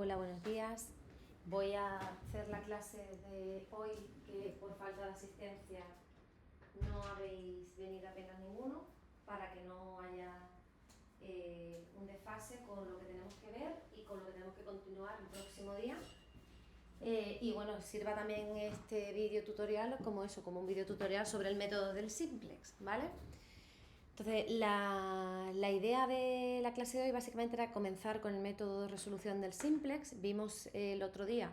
Hola, buenos días. Voy a hacer la clase de hoy que por falta de asistencia no habéis venido apenas ninguno, para que no haya un desfase con lo que tenemos que ver y con lo que tenemos que continuar el próximo día. Y bueno, sirva también este vídeo tutorial como un vídeo tutorial sobre el método del simplex, ¿vale? Entonces, la idea de la clase de hoy básicamente era comenzar con el método de resolución del simplex. Vimos el otro día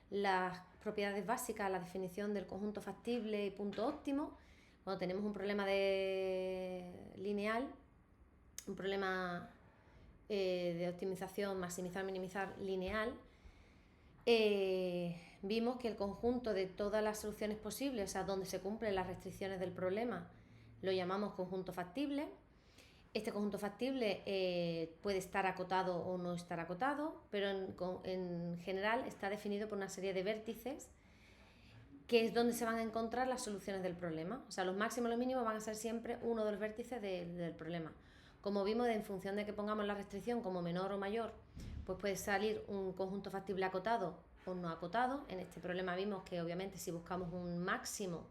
las propiedades básicas, la definición del conjunto factible y punto óptimo. Cuando tenemos un problema lineal, un problema de optimización, maximizar, minimizar lineal, vimos que el conjunto de todas las soluciones posibles, o sea, donde se cumplen las restricciones del problema, lo llamamos conjunto factible. Este conjunto factible puede estar acotado o no estar acotado, pero en general está definido por una serie de vértices, que es donde se van a encontrar las soluciones del problema. O sea, los máximos y los mínimos van a ser siempre uno de los vértices del problema. Como vimos, en función de que pongamos la restricción como menor o mayor, pues puede salir un conjunto factible acotado o no acotado. En este problema vimos que obviamente si buscamos un máximo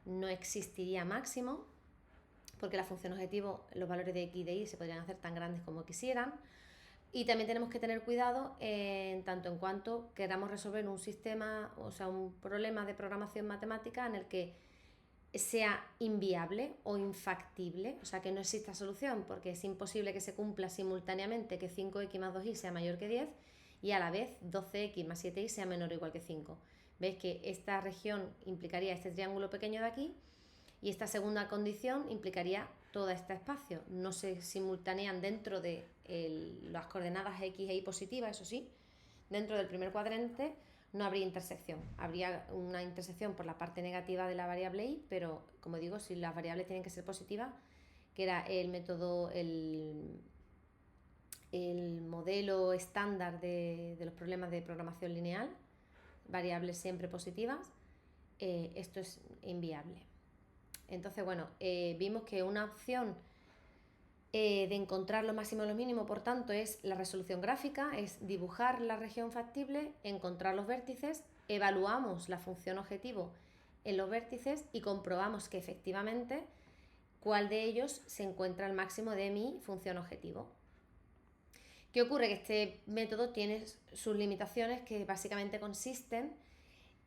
no existiría máximo, porque la función objetivo, los valores de x y de y se podrían hacer tan grandes como quisieran. Y también tenemos que tener cuidado en tanto en cuanto queramos resolver un sistema, o sea, un problema de programación matemática en el que sea inviable o infactible, o sea, que no exista solución, porque es imposible que se cumpla simultáneamente que 5x más 2y sea mayor que 10 y a la vez 12x más 7y sea menor o igual que 5. ¿Veis que esta región implicaría este triángulo pequeño de aquí? Y esta segunda condición implicaría todo este espacio. No se simultanean dentro de las coordenadas x e y positivas, eso sí. Dentro del primer cuadrante no habría intersección. Habría una intersección por la parte negativa de la variable y, pero como digo, si las variables tienen que ser positivas, que era el método, el modelo estándar de los problemas de programación lineal, variables siempre positivas, esto es inviable. Entonces, bueno, vimos que una opción de encontrar lo máximo y lo mínimo, por tanto, es la resolución gráfica, es dibujar la región factible, encontrar los vértices, evaluamos la función objetivo en los vértices y comprobamos que efectivamente cuál de ellos se encuentra el máximo de mi función objetivo. ¿Qué ocurre? Que este método tiene sus limitaciones, que básicamente consisten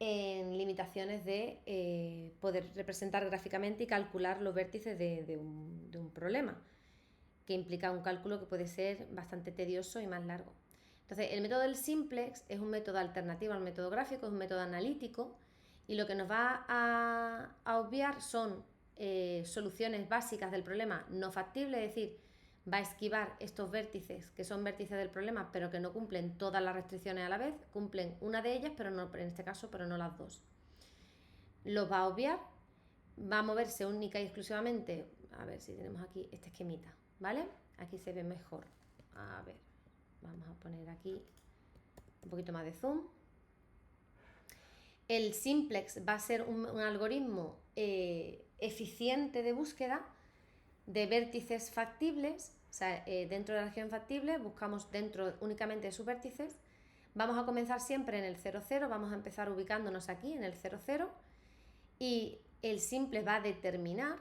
en limitaciones de poder representar gráficamente y calcular los vértices de un problema, que implica un cálculo que puede ser bastante tedioso y más largo. Entonces, el método del simplex es un método alternativo al método gráfico, es un método analítico, y lo que nos va a obviar son soluciones básicas del problema no factibles, es decir, va a esquivar estos vértices que son vértices del problema pero que no cumplen todas las restricciones a la vez, cumplen una de ellas pero no, en este caso, pero no las dos. Los va a obviar, va a moverse única y exclusivamente, a ver si tenemos aquí este esquemita, ¿vale? Aquí se ve mejor. A ver, vamos a poner aquí un poquito más de zoom. El simplex va a ser un algoritmo eficiente de búsqueda de vértices factibles. O sea, dentro de la región factible buscamos dentro únicamente de sus vértices. Vamos a comenzar siempre en el 0, 0, vamos a empezar ubicándonos aquí en el 0, 0 y el simplex va a determinar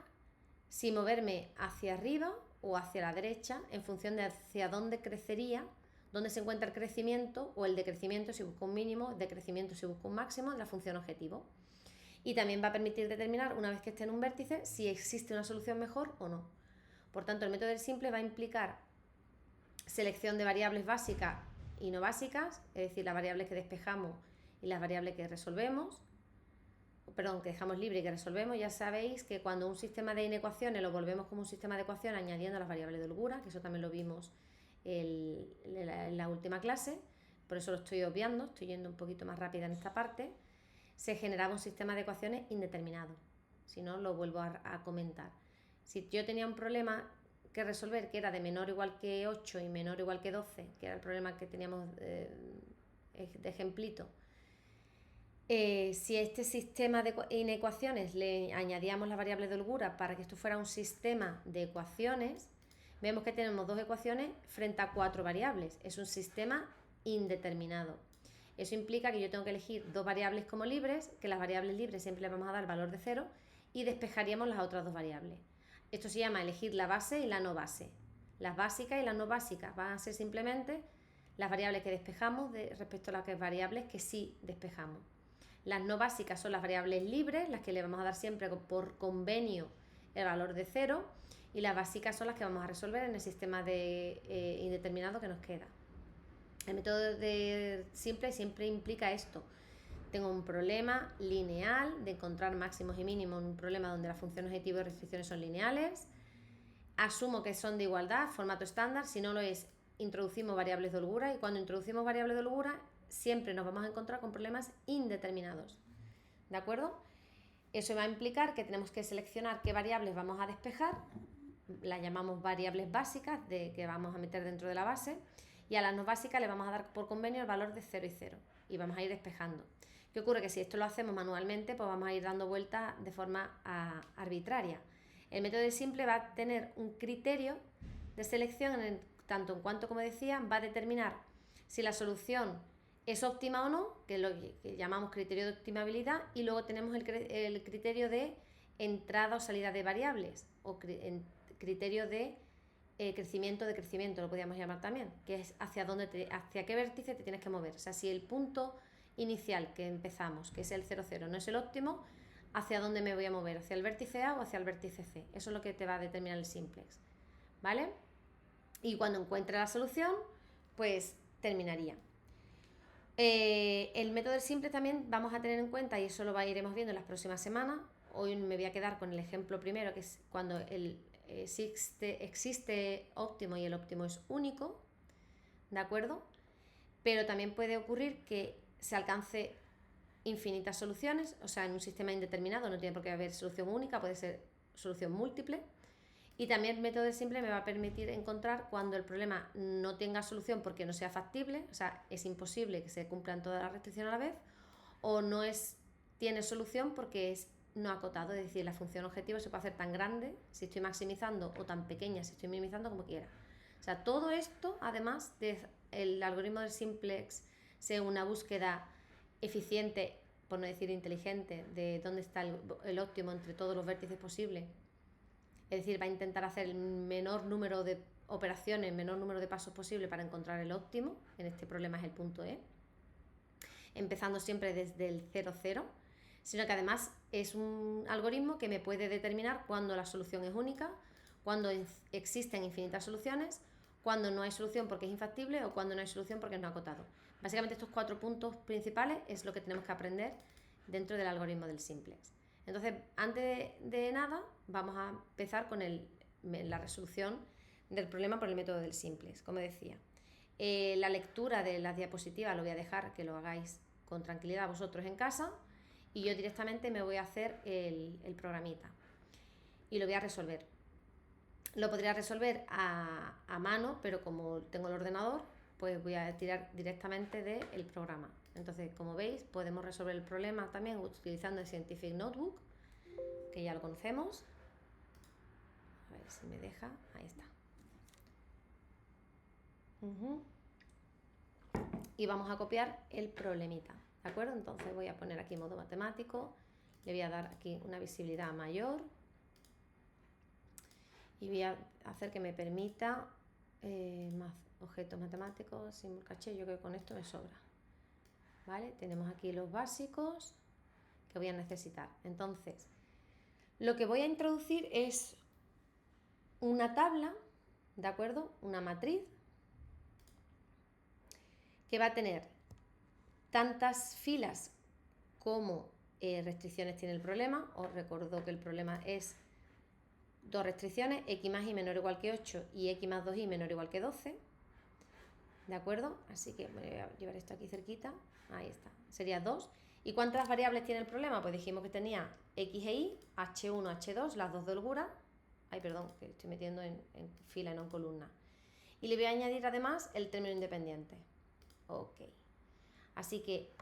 si moverme hacia arriba o hacia la derecha en función de hacia dónde crecería, dónde se encuentra el crecimiento o el decrecimiento si busco un mínimo, decrecimiento si busco un máximo de la función objetivo. Y también va a permitir determinar, una vez que esté en un vértice, si existe una solución mejor o no. Por tanto, el método del simple va a implicar selección de variables básicas y no básicas, es decir, las variables que despejamos y las variables que resolvemos, perdón, que dejamos libre y que resolvemos. Ya sabéis que cuando un sistema de inecuaciones lo volvemos como un sistema de ecuaciones añadiendo las variables de holgura, que eso también lo vimos en la última clase, por eso lo estoy obviando, estoy yendo un poquito más rápida en esta parte. Se generaba un sistema de ecuaciones indeterminado, si no lo vuelvo a comentar. Si yo tenía un problema que resolver que era de menor o igual que 8 y menor o igual que 12, que era el problema que teníamos de ejemplito, si a este sistema de inecuaciones le añadíamos la variable de holgura para que esto fuera un sistema de ecuaciones, vemos que tenemos dos ecuaciones frente a 4 variables. Es un sistema indeterminado. Eso implica que yo tengo que elegir dos variables como libres, que las variables libres siempre les vamos a dar valor de 0 y despejaríamos las otras dos variables. Esto se llama elegir la base y la no base. Las básicas y las no básicas van a ser simplemente las variables que despejamos respecto a las variables que sí despejamos. Las no básicas son las variables libres, las que le vamos a dar siempre por convenio el valor de 0, y las básicas son las que vamos a resolver en el sistema de indeterminado que nos queda. El método de simple siempre implica esto. Tengo un problema lineal de encontrar máximos y mínimos, un problema donde la función objetivo y restricciones son lineales. Asumo que son de igualdad, formato estándar. Si no lo es, introducimos variables de holgura, y cuando introducimos variables de holgura siempre nos vamos a encontrar con problemas indeterminados. ¿De acuerdo? Eso va a implicar que tenemos que seleccionar qué variables vamos a despejar. Las llamamos variables básicas que vamos a meter dentro de la base, y a las no básicas le vamos a dar por convenio el valor de 0 y 0 y vamos a ir despejando. ¿Qué ocurre? Que si esto lo hacemos manualmente, pues vamos a ir dando vueltas de forma arbitraria. El método de simple va a tener un criterio de selección, tanto en cuanto, como decía, va a determinar si la solución es óptima o no, que es lo que llamamos criterio de optimabilidad, y luego tenemos el criterio de entrada o salida de variables, o criterio de crecimiento de crecimiento, lo podríamos llamar también, que es hacia qué vértice te tienes que mover. O sea, si el punto inicial que empezamos, que es el 0, 0, no es el óptimo, ¿hacia dónde me voy a mover? ¿Hacia el vértice A o hacia el vértice C? Eso es lo que te va a determinar el simplex, ¿vale? Y cuando encuentre la solución, pues terminaría. El método del simple también vamos a tener en cuenta, y eso lo iremos viendo en las próximas semanas. Hoy me voy a quedar con el ejemplo primero, que es cuando existe óptimo y el óptimo es único, ¿de acuerdo? Pero también puede ocurrir que se alcance infinitas soluciones, o sea, en un sistema indeterminado no tiene por qué haber solución única, puede ser solución múltiple. Y también el método simple me va a permitir encontrar cuando el problema no tenga solución porque no sea factible, o sea, es imposible que se cumplan todas las restricciones a la vez, o no tiene solución porque es no acotado, es decir, la función objetivo se puede hacer tan grande si estoy maximizando o tan pequeña si estoy minimizando, como quiera. O sea, todo esto, además del algoritmo del simplex sea una búsqueda eficiente, por no decir inteligente, de dónde está el óptimo entre todos los vértices posibles. Es decir, va a intentar hacer el menor número de operaciones, menor número de pasos posible para encontrar el óptimo. En este problema es el punto E. Empezando siempre desde el 0, 0. Sino que además es un algoritmo que me puede determinar cuando la solución es única, cuando existen infinitas soluciones, cuando no hay solución porque es infactible o cuando no hay solución porque es no acotado. Básicamente estos 4 puntos principales es lo que tenemos que aprender dentro del algoritmo del simplex. Entonces, antes de nada, vamos a empezar con la resolución del problema por el método del simplex, como decía. La lectura de las diapositivas lo voy a dejar que lo hagáis con tranquilidad vosotros en casa, y yo directamente me voy a hacer el programita y lo voy a resolver. Lo podría resolver a mano, pero como tengo el ordenador, pues voy a tirar directamente del programa. Entonces, como veis, podemos resolver el problema también utilizando el Scientific Notebook, que ya lo conocemos. A ver si me deja. Ahí está. Y vamos a copiar el problemita, ¿de acuerdo? Entonces voy a poner aquí modo matemático, le voy a dar aquí una visibilidad mayor y voy a hacer que me permita más objetos matemáticos, símbolo caché. Yo creo que con esto me sobra, ¿vale? Tenemos aquí los básicos que voy a necesitar. Entonces, lo que voy a introducir es una tabla, ¿de acuerdo? Una matriz que va a tener tantas filas como restricciones tiene el problema. Os recuerdo que el problema es dos restricciones, x más y menor o igual que 8 y x más 2y menor o igual que 12. ¿De acuerdo? Así que voy a llevar esto aquí cerquita. Ahí está. Sería 2. ¿Y cuántas variables tiene el problema? Pues dijimos que tenía x e y, h1, h2, las dos de holgura. Ay, perdón, que estoy metiendo en fila y no en columna. Y le voy a añadir además el término independiente. Ok. Así que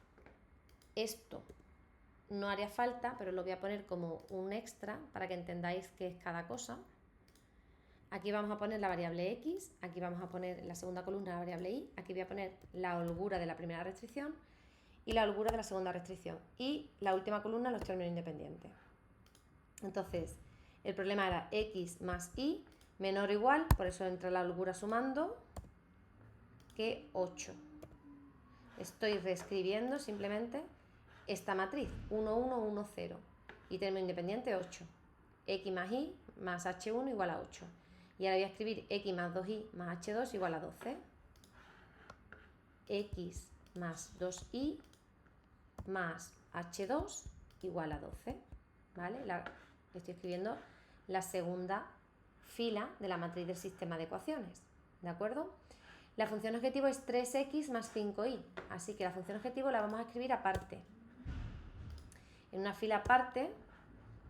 esto no haría falta, pero lo voy a poner como un extra para que entendáis qué es cada cosa. Aquí vamos a poner la variable x, aquí vamos a poner en la segunda columna la variable y, aquí voy a poner la holgura de la primera restricción y la holgura de la segunda restricción. Y la última columna los términos independientes. Entonces, el problema era x más y menor o igual, por eso entra la holgura sumando, que 8. Estoy reescribiendo simplemente esta matriz, 1, 1, 1, 0. Y término independiente 8. X más y más h1 igual a 8. Y ahora voy a escribir x más 2y más h2 igual a 12. X más 2y más h2 igual a 12. ¿Vale? Estoy escribiendo la segunda fila de la matriz del sistema de ecuaciones. ¿De acuerdo? La función objetivo es 3x más 5y. Así que la función objetivo la vamos a escribir aparte. En una fila aparte,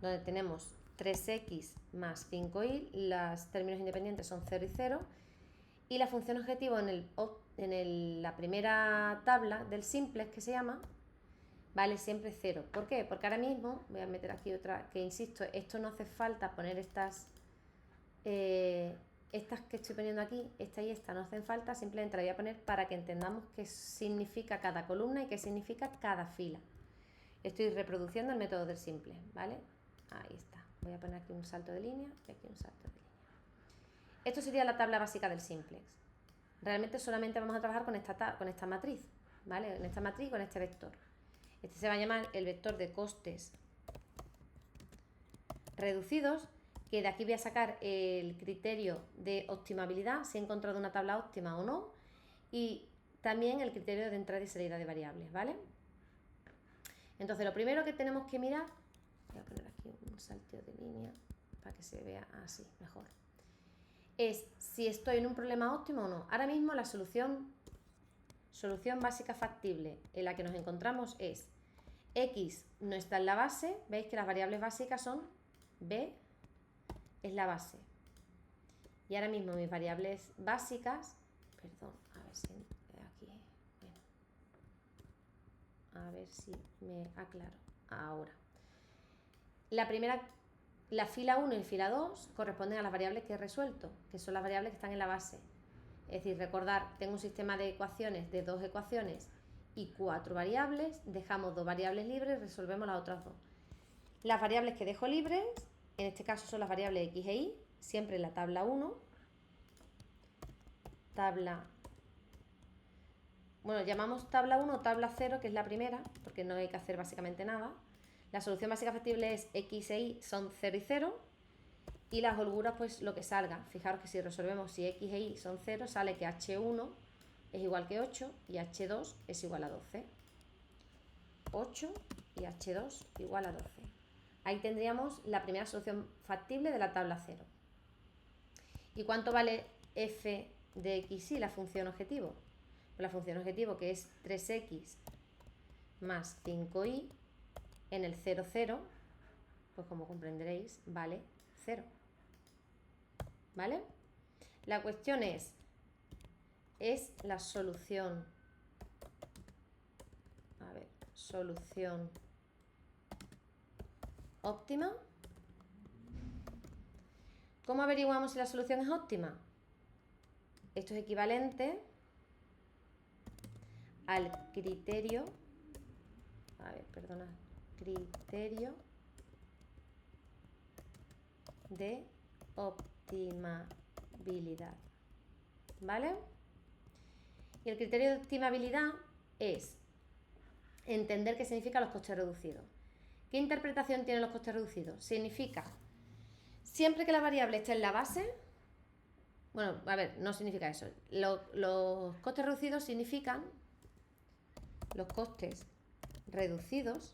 donde tenemos 3x más 5y, los términos independientes son 0 y 0, y la función objetivo en la primera tabla del simplex, que se llama, vale siempre 0. ¿Por qué? Porque ahora mismo, voy a meter aquí otra, que insisto, esto no hace falta poner estas que estoy poniendo aquí, esta y esta no hacen falta, simplemente la voy a poner para que entendamos qué significa cada columna y qué significa cada fila. Estoy reproduciendo el método del simple, ¿vale? Ahí está. Voy a poner aquí un salto de línea y aquí un salto de línea. Esto sería la tabla básica del simplex. Realmente solamente vamos a trabajar con esta matriz, ¿vale? En esta matriz con este vector. Este se va a llamar el vector de costes reducidos, que de aquí voy a sacar el criterio de optimabilidad, si he encontrado una tabla óptima o no, y también el criterio de entrada y salida de variables, ¿vale? Entonces, lo primero que tenemos que mirar, voy a poner aquí un salteo de línea para que se vea así mejor, es si estoy en un problema óptimo o no. Ahora mismo la solución básica factible en la que nos encontramos es x no está en la base, veis que las variables básicas son b, es la base. Y ahora mismo mis variables básicas, perdón, a ver si aquí, bueno, a ver si me aclaro ahora. La fila 1 y fila 2 corresponden a las variables que he resuelto, que son las variables que están en la base. Es decir, recordar, tengo un sistema de ecuaciones de 2 ecuaciones y 4 variables, dejamos 2 variables libres y resolvemos las otras 2. Las variables que dejo libres, en este caso son las variables x e y, siempre en la tabla 1. Llamamos tabla 1 o tabla 0, que es la primera, porque no hay que hacer básicamente nada. La solución básica factible es x e y son 0 y 0. Y las holguras, pues lo que salga. Fijaros que si resolvemos si x e y son 0, sale que h1 es igual que 8 y h2 es igual a 12. 8 y h2 igual a 12. Ahí tendríamos la primera solución factible de la tabla 0. ¿Y cuánto vale f de x y la función objetivo? Pues la función objetivo, que es 3x más 5y, en el 0, 0, pues como comprenderéis, vale 0. ¿Vale? La cuestión es la solución, solución óptima. ¿Cómo averiguamos si la solución es óptima? Esto es equivalente al criterio, criterio de optimabilidad, ¿vale? Y el criterio de optimabilidad es entender qué significan los costes reducidos. ¿Qué interpretación tienen los costes reducidos? Significa, siempre que la variable esté en la base, no significa eso. Los costes reducidos significan los costes reducidos,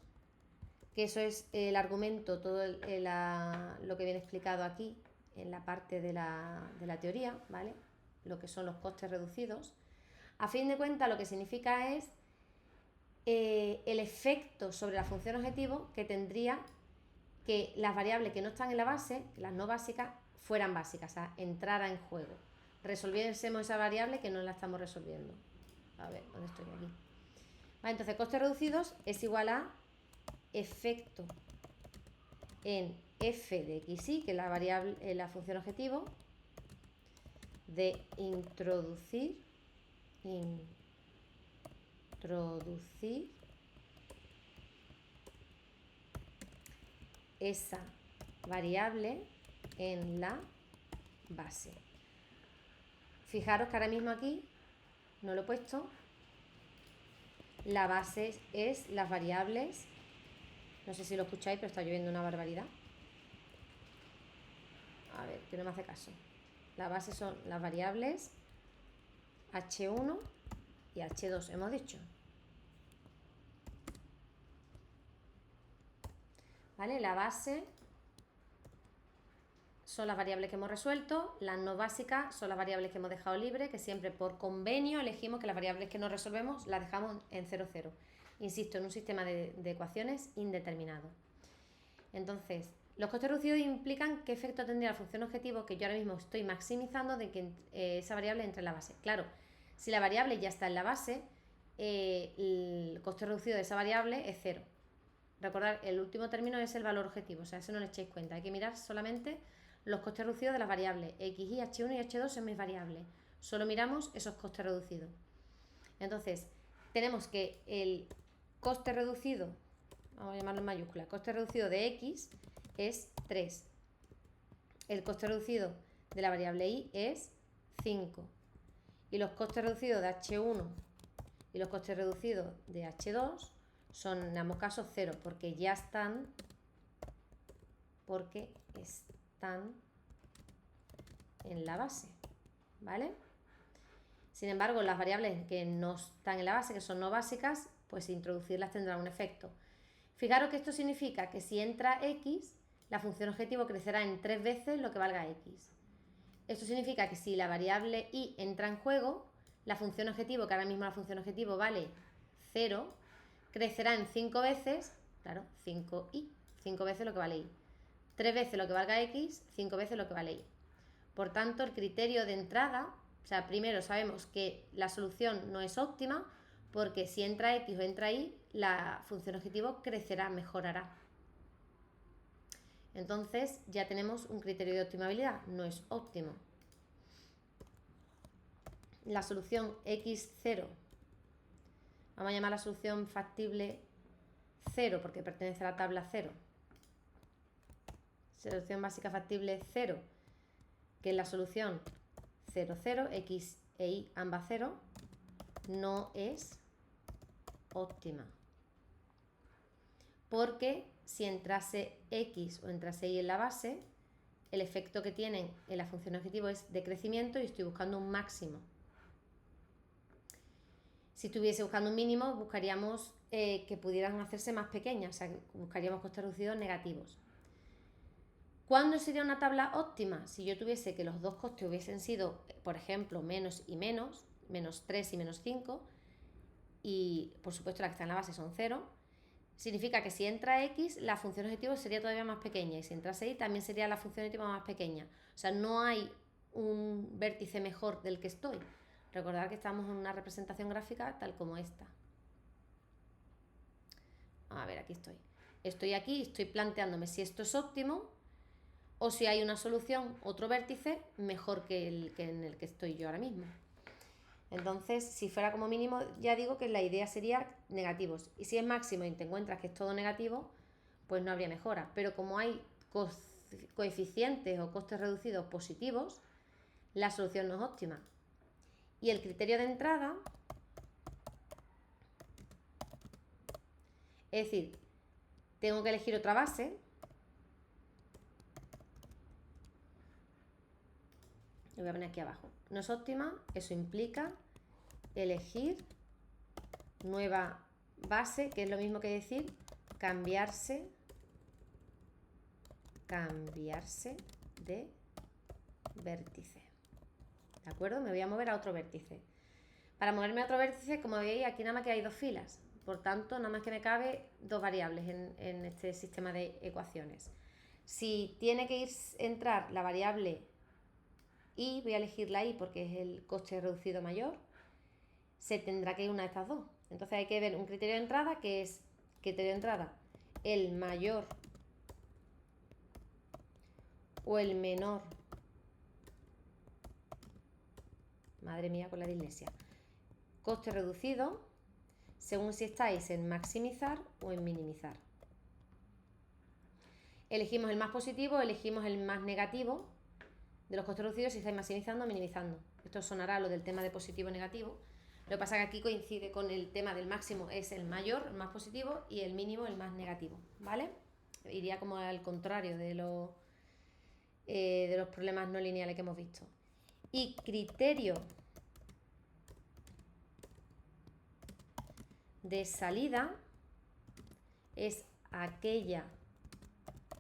que eso es el argumento, todo lo que viene explicado aquí en la parte de la teoría, ¿vale? Lo que son los costes reducidos. A fin de cuentas, lo que significa es el efecto sobre la función objetivo que tendría que las variables que no están en la base, las no básicas, fueran básicas, o sea, entrara en juego. Resolviésemos esa variable que no la estamos resolviendo. A ver, ¿dónde estoy aquí? Vale, entonces, costes reducidos es igual a efecto en f de x y, que es la variable, la función objetivo, de introducir esa variable en la base. Fijaros que ahora mismo aquí no lo he puesto. La base es las variables. No sé si lo escucháis, pero está lloviendo una barbaridad. A ver, que no me hace caso. La base son las variables H1 y H2, hemos dicho. ¿Vale? La base son las variables que hemos resuelto, las no básicas son las variables que hemos dejado libres, que siempre por convenio elegimos que las variables que no resolvemos las dejamos en 0, 0. Insisto, en un sistema de ecuaciones indeterminado. Entonces, los costes reducidos implican qué efecto tendría la función objetivo que yo ahora mismo estoy maximizando de que esa variable entre en la base. Claro, si la variable ya está en la base, el coste reducido de esa variable es 0. Recordad, el último término es el valor objetivo, o sea, eso no le echéis cuenta. Hay que mirar solamente los costes reducidos de las variables. X, Y, H1 y H2 son mis variables. Solo miramos esos costes reducidos. Entonces, tenemos que el coste reducido, vamos a llamarlo en mayúscula, coste reducido de X es 3. El coste reducido de la variable Y es 5. Y los costes reducidos de H1 y los costes reducidos de H2 son en ambos casos 0, porque ya están, en la base, ¿vale? Sin embargo, las variables que no están en la base, que son no básicas, pues introducirlas tendrá un efecto. Fijaros que esto significa que si entra X, la función objetivo crecerá en 3 veces lo que valga X. Esto significa que si la variable Y entra en juego, la función objetivo, que ahora mismo la función objetivo vale 0, crecerá en 5 veces, claro, 5Y, 5 veces lo que vale Y. 3 veces lo que valga X, 5 veces lo que vale Y. Por tanto, el criterio de entrada, o sea, primero sabemos que la solución no es óptima, porque si entra X o entra Y, la función objetivo crecerá, mejorará. Entonces ya tenemos un criterio de optimabilidad, no es óptimo. La solución X0, vamos a llamar la solución factible 0 porque pertenece a la tabla 0. Solución básica factible 0, que es la solución 0, 0, X e Y ambas 0, no es óptima. Porque si entrase X o entrase Y en la base, el efecto que tienen en la función objetivo es de crecimiento y estoy buscando un máximo. Si estuviese buscando un mínimo, buscaríamos que pudieran hacerse más pequeñas, o sea, buscaríamos costes reducidos negativos. ¿Cuándo sería una tabla óptima? Si yo tuviese que los dos costes hubiesen sido, por ejemplo, menos y menos, menos 3 y menos 5, y por supuesto la que está en la base son 0, significa que si entra X, la función objetivo sería todavía más pequeña, y si entrase Y también sería la función objetivo más pequeña. O sea, no hay un vértice mejor del que estoy. Recordad que estamos en una representación gráfica tal como esta. A ver, aquí estoy. Estoy aquí y estoy planteándome si esto es óptimo o si hay una solución, otro vértice, mejor que en el que estoy yo ahora mismo. Entonces, si fuera como mínimo, ya digo que la idea sería negativos. Y si es máximo y te encuentras que es todo negativo, pues no habría mejora. Pero como hay coeficientes o costes reducidos positivos, la solución no es óptima. Y el criterio de entrada, es decir, tengo que elegir otra base. Lo voy a poner aquí abajo. No es óptima, eso implica elegir nueva base, que es lo mismo que decir cambiarse de vértice. ¿De acuerdo? Me voy a mover a otro vértice. Para moverme a otro vértice, como veis, aquí nada más que hay 2 filas. Por tanto, nada más que me cabe 2 variables en este sistema de ecuaciones. Si tiene que entrar la variable Y, voy a elegir la Y porque es el coste reducido mayor, se tendrá que ir una de estas dos. Entonces hay que ver un criterio de entrada que es, criterio de entrada, el mayor o el menor Madre mía con la dislexia. Coste reducido, según si estáis en maximizar o en minimizar. Elegimos el más positivo, elegimos el más negativo de los costes reducidos si estáis maximizando o minimizando. Esto sonará lo del tema de positivo y negativo. Lo que pasa es que aquí coincide con el tema del máximo, es el mayor, el más positivo, y el mínimo, el más negativo, ¿vale? Iría como al contrario de los problemas no lineales que hemos visto. Y criterio de salida es aquella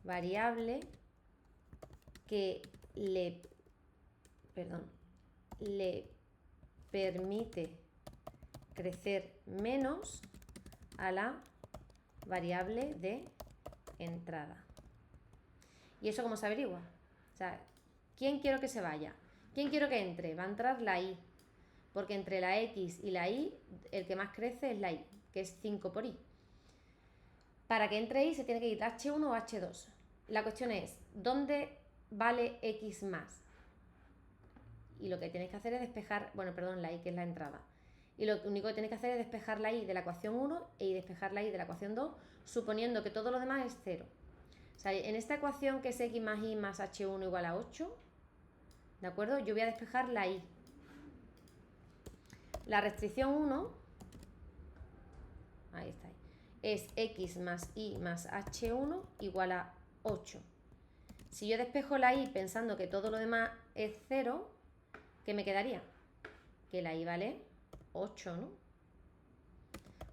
variable que le permite crecer menos a la variable de entrada. ¿Y eso cómo se averigua? O sea, ¿quién quiero que se vaya? ¿Quién quiero que entre? Va a entrar la y, porque entre la x y la y, el que más crece es la y, que es 5 por y. Para que entre y se tiene que ir h1 o h2. La cuestión es, ¿dónde vale x más? Y lo que tenéis que hacer es despejar, la y, que es la entrada. Y lo único que tenéis que hacer es despejar la y de la ecuación 1 y despejar la y de la ecuación 2, suponiendo que todo lo demás es 0. O sea, en esta ecuación que es x más y más h1 igual a 8, ¿de acuerdo? Yo voy a despejar la y. La restricción 1, ahí está, es x más y más h1 igual a 8. Si yo despejo la y pensando que todo lo demás es 0, ¿qué me quedaría? Que la y vale 8, ¿no?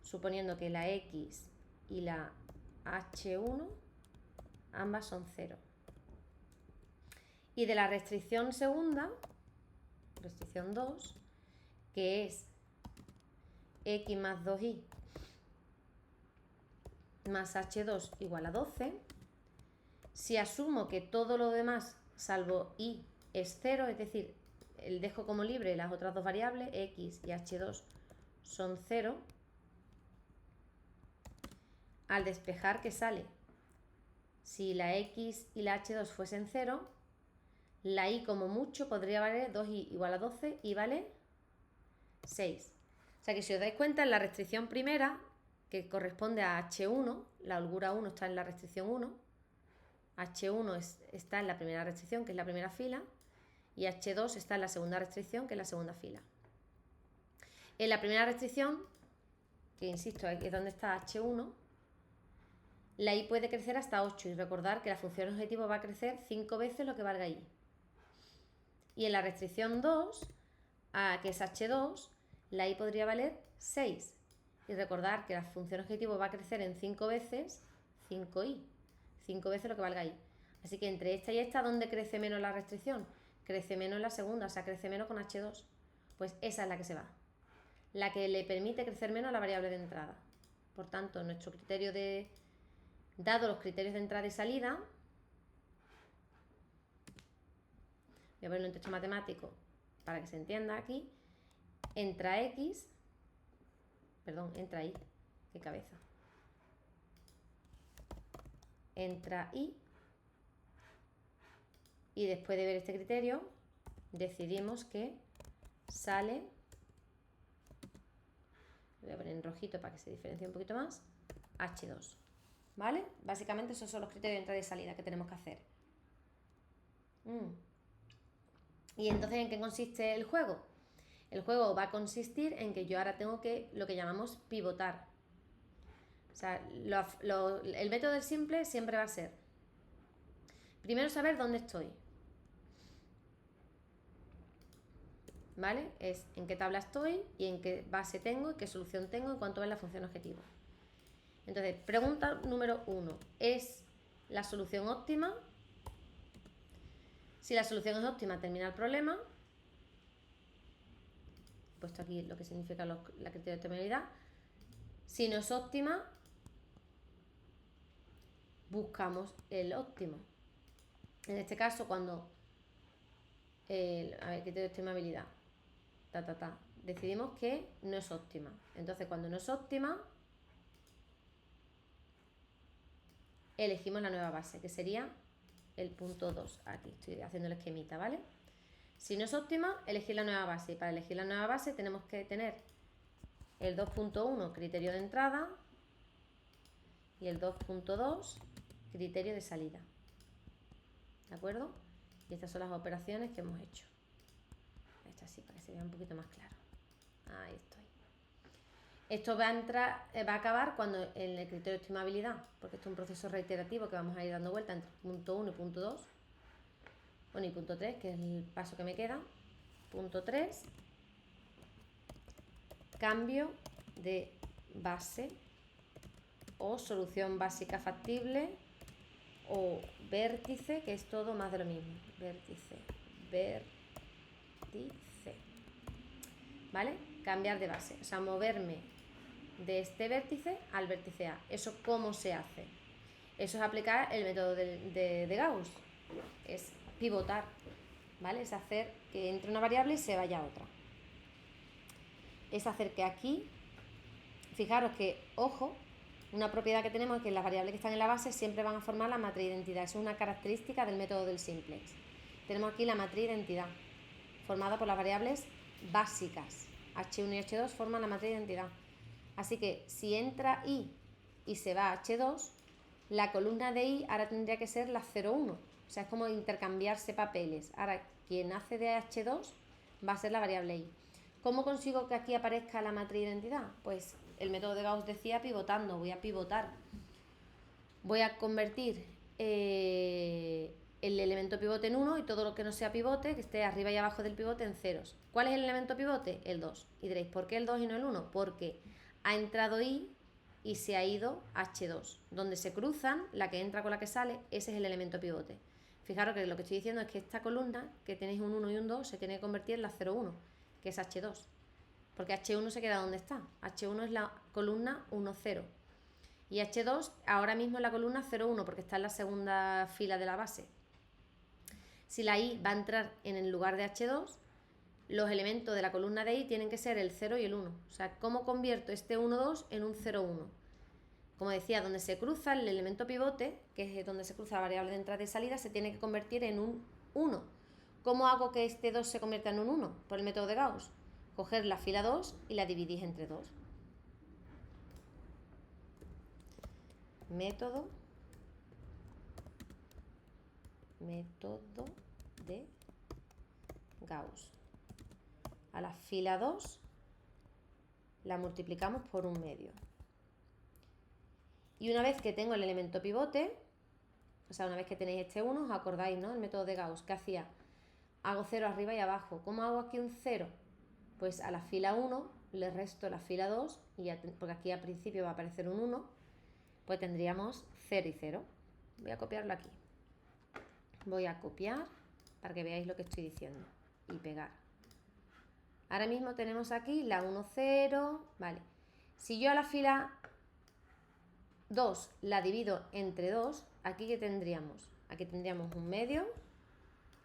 Suponiendo que la x y la h1 ambas son 0. Y de la restricción segunda, restricción 2, que es x más 2y más h2 igual a 12, si asumo que todo lo demás salvo y es 0, es decir, dejo como libre las otras dos variables, x y h2 son 0, al despejar, ¿qué sale? Si la x y la h2 fuesen 0, la y como mucho podría valer 2y igual a 12 y vale 6. O sea que si os dais cuenta, en la restricción primera, que corresponde a h1, la holgura 1 está en la restricción 1, h1 está en la primera restricción, que es la primera fila, y h2 está en la segunda restricción, que es la segunda fila. En la primera restricción, que insisto, es donde está h1, la y puede crecer hasta 8, y recordar que la función objetivo va a crecer 5 veces lo que valga y. Y en la restricción 2, que es h2, la y podría valer 6. Y recordar que la función objetivo va a crecer en 5 veces 5y. 5 veces lo que valga y. Así que entre esta y esta, ¿dónde crece menos la restricción? Crece menos en la segunda, o sea, crece menos con h2. Pues esa es la que se va. La que le permite crecer menos a la variable de entrada. Por tanto, nuestro criterio dado los criterios de entrada y salida, voy a ponerlo en texto matemático para que se entienda aquí, entra y, qué cabeza, entra y después de ver este criterio decidimos que sale, voy a poner en rojito para que se diferencie un poquito más, h2, ¿vale? Básicamente esos son los criterios de entrada y salida que tenemos que hacer. ¿Y entonces en qué consiste el juego? El juego va a consistir en que yo ahora tengo que lo que llamamos pivotar. O sea, el método del simple siempre va a ser primero saber dónde estoy, ¿vale? Es en qué tabla estoy y en qué base tengo y qué solución tengo en cuanto a la función objetivo. Entonces, pregunta número 1, ¿es la solución óptima? Si la solución es óptima, termina el problema. He puesto aquí lo que significa la criterio de optimalidad. Si no es óptima, buscamos el óptimo. En este caso, cuando criterio de estimabilidad, decidimos que no es óptima. Entonces, cuando no es óptima, elegimos la nueva base, que sería el punto 2. Aquí estoy haciendo el esquemita, ¿vale? Si no es óptima, elegir la nueva base. Y para elegir la nueva base tenemos que tener el 2.1 criterio de entrada y el 2.2 criterio de salida. ¿De acuerdo? Y estas son las operaciones que hemos hecho. Esto así, para que se vea un poquito más claro. Ahí estoy. Esto va a acabar cuando en el criterio de estimabilidad, porque esto es un proceso reiterativo que vamos a ir dando vuelta entre punto 1 y punto 2. Bueno, y punto 3, que es el paso que me queda. Punto 3, cambio de base o solución básica factible o vértice, que es todo más de lo mismo. Vértice. ¿Vale? Cambiar de base, o sea, moverme de este vértice al vértice A. ¿Eso cómo se hace? Eso es aplicar el método de Gauss. Es pivotar, ¿vale? Es hacer que entre una variable y se vaya a otra. Es hacer que aquí, fijaros que, ojo, una propiedad que tenemos es que las variables que están en la base siempre van a formar la matriz de identidad. Eso es una característica del método del simplex. Tenemos aquí la matriz de identidad, formada por las variables básicas. H1 y H2 forman la matriz de identidad. Así que si entra I y se va a H2, la columna de I ahora tendría que ser la 0,1. O sea, es como intercambiarse papeles. Ahora, quien hace de H2 va a ser la variable I. ¿Cómo consigo que aquí aparezca la matriz de identidad? Pues el método de Gauss decía pivotando. Voy a pivotar. Voy a convertir el elemento pivote en 1 y todo lo que no sea pivote, que esté arriba y abajo del pivote, en ceros. ¿Cuál es el elemento pivote? El 2. Y diréis, ¿por qué el 2 y no el 1? Porque ha entrado I y se ha ido H2. Donde se cruzan, la que entra con la que sale, ese es el elemento pivote. Fijaros que lo que estoy diciendo es que esta columna, que tenéis un 1 y un 2, se tiene que convertir en la 0,1, que es H2. Porque H1 se queda donde está. H1 es la columna 1, 0. Y H2 ahora mismo es la columna 0,1, porque está en la segunda fila de la base. Si la I va a entrar en el lugar de H2, los elementos de la columna de I tienen que ser el 0 y el 1. O sea, ¿cómo convierto este 1, 2 en un 0, 1? Como decía, donde se cruza el elemento pivote, que es donde se cruza la variable de entrada y salida, se tiene que convertir en un 1. ¿Cómo hago que este 2 se convierta en un 1? Por el método de Gauss. Coger la fila 2 y la dividís entre 2. Método de Gauss. A la fila 2 la multiplicamos por un medio. Y una vez que tengo el elemento pivote, o sea, una vez que tenéis este 1, os acordáis, ¿no? El método de Gauss, ¿qué hacía? Hago 0 arriba y abajo. ¿Cómo hago aquí un 0? Pues a la fila 1 le resto la fila 2, y ya porque aquí al principio va a aparecer un 1, pues tendríamos 0 y 0. Voy a copiarlo aquí. Voy a copiar para que veáis lo que estoy diciendo y pegar. Ahora mismo tenemos aquí la 1, 0, vale. Si yo a la fila 2 la divido entre 2, ¿aquí qué tendríamos? Aquí tendríamos un medio,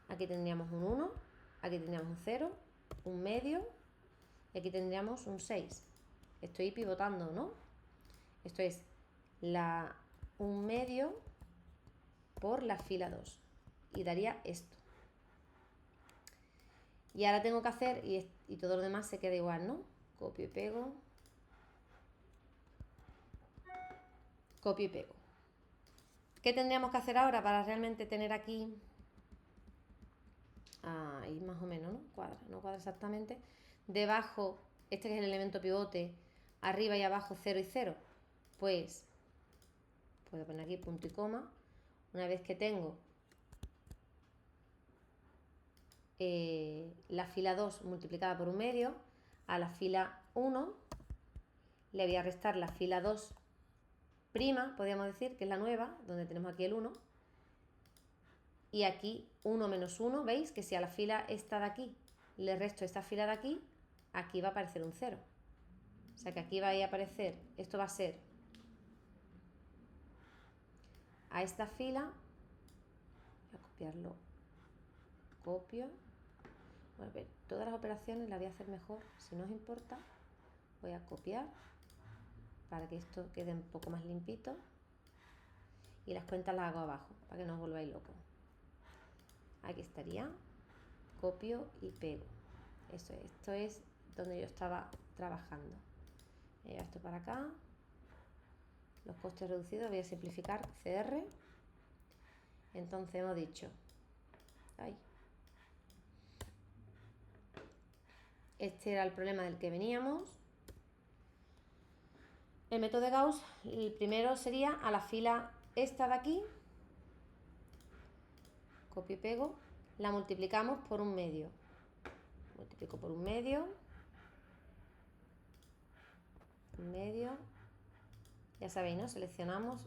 aquí tendríamos un 1, aquí tendríamos un 0, un medio, y aquí tendríamos un 6. Estoy pivotando, ¿no? Esto es un medio por la fila 2. Y daría esto. Y ahora tengo que hacer, y todo lo demás se queda igual, ¿no? Copio y pego. Copio y pego. ¿Qué tendríamos que hacer ahora para realmente tener aquí? Ahí más o menos, ¿no? Cuadra, no cuadra exactamente. Debajo, este que es el elemento pivote, arriba y abajo 0 y 0. Pues, puedo poner aquí punto y coma. Una vez que tengo la fila 2 multiplicada por un medio, a la fila 1 le voy a restar la fila 2 prima, podríamos decir, que es la nueva, donde tenemos aquí el 1. Y aquí 1 menos 1, ¿veis? Que si a la fila esta de aquí le resto esta fila de aquí, aquí va a aparecer un 0. O sea que aquí va a aparecer, esto va a ser a esta fila, voy a copiarlo, copio. Bueno, ver, todas las operaciones las voy a hacer mejor, si no os importa, voy a copiar para que esto quede un poco más limpito, y las cuentas las hago abajo para que no os volváis locos. Aquí estaría. copio y pego. Esto es donde yo estaba trabajando. Esto para acá. Los costes reducidos, voy a simplificar CR. Entonces hemos dicho, este era el problema del que veníamos. El método de Gauss, el primero sería a la fila esta de aquí, copio y pego, la multiplicamos por un medio. Multiplico por un medio, ya sabéis, ¿no? Seleccionamos,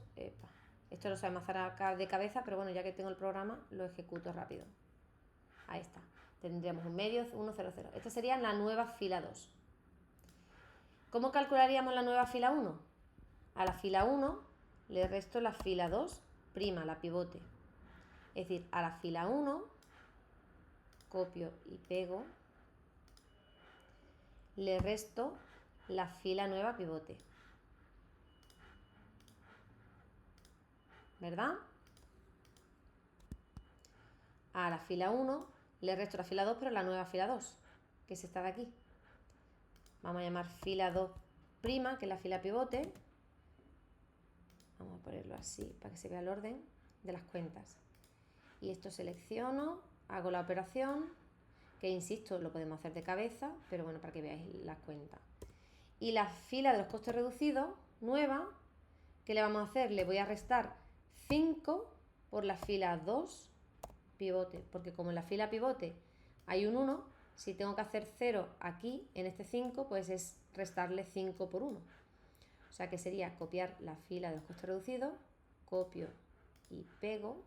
esto lo sabemos hacer acá de cabeza, pero bueno, ya que tengo el programa, lo ejecuto rápido. Ahí está, tendríamos un medio, 1, 0, 0. Esta sería la nueva fila 2. ¿Cómo calcularíamos la nueva fila 1? A la fila 1 le resto la fila 2', la pivote. Es decir, a la fila 1, copio y pego, le resto la fila nueva pivote. ¿Verdad? A la fila 1 le resto la fila 2, pero la nueva fila 2, que es esta de aquí. Vamos a llamar fila 2', que es la fila pivote. Vamos a ponerlo así para que se vea el orden de las cuentas. Y esto selecciono, hago la operación, que insisto, lo podemos hacer de cabeza, pero bueno, para que veáis las cuentas. Y la fila de los costes reducidos, nueva, ¿qué le vamos a hacer? Le voy a restar 5 por la fila 2 pivote, porque como en la fila pivote hay un 1, si tengo que hacer 0 aquí, en este 5, pues es restarle 5 por 1. O sea que sería copiar la fila de los costes reducidos, copio y pego,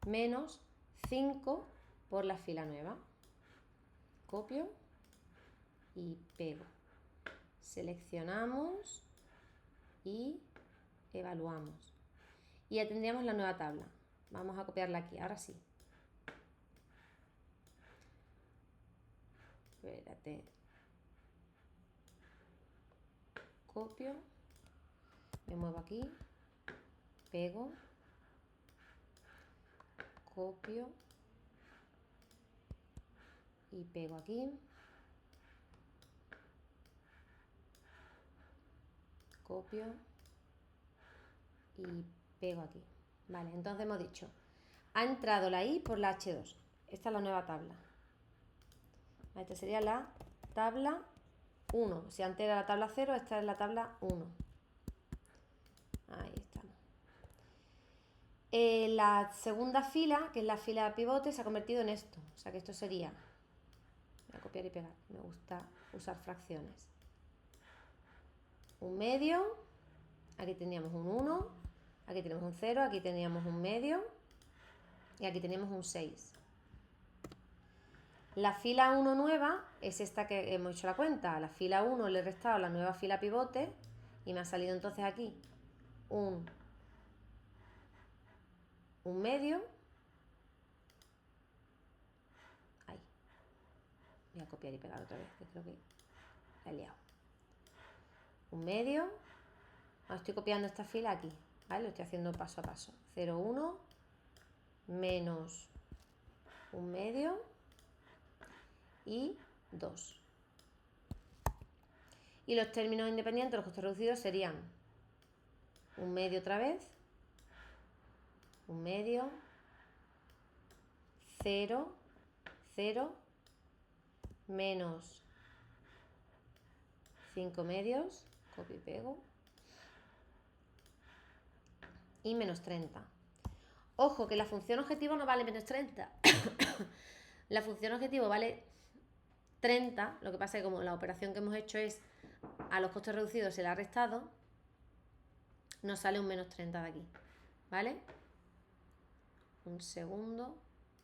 menos 5 por la fila nueva. Copio y pego. Seleccionamos y evaluamos. Y ya tendríamos la nueva tabla. Vamos a copiarla aquí, ahora sí. Espérate. Copio, me muevo aquí, pego, copio y pego aquí, copio y pego aquí. Vale, entonces hemos dicho, ha entrado la I por la H2. Esta es la nueva tabla. Esta sería la tabla 1. Si antes era la tabla 0, esta es la tabla 1. Ahí estamos. La segunda fila, que es la fila pivote, se ha convertido en esto. O sea que esto sería, voy a copiar y pegar, me gusta usar fracciones. Un medio, aquí teníamos un 1, aquí tenemos un 0, aquí teníamos un medio y aquí teníamos un 6. La fila 1 nueva es esta que hemos hecho la cuenta. A la fila 1 le he restado la nueva fila pivote y me ha salido entonces aquí un medio. Ahí. Voy a copiar y pegar otra vez, que creo que la he liado. Un medio. Ahora estoy copiando esta fila aquí, ¿vale? Lo estoy haciendo paso a paso. 0, 1, menos un medio y 2. Y los términos independientes, los costes reducidos, serían un medio otra vez, un medio, 0, 0, menos 5 medios, copio y pego, y menos 30. Ojo, que la función objetivo no vale menos 30. La función objetivo vale 30, lo que pasa es que como la operación que hemos hecho es a los costes reducidos se le ha restado, nos sale un menos 30 de aquí, ¿vale? Un segundo.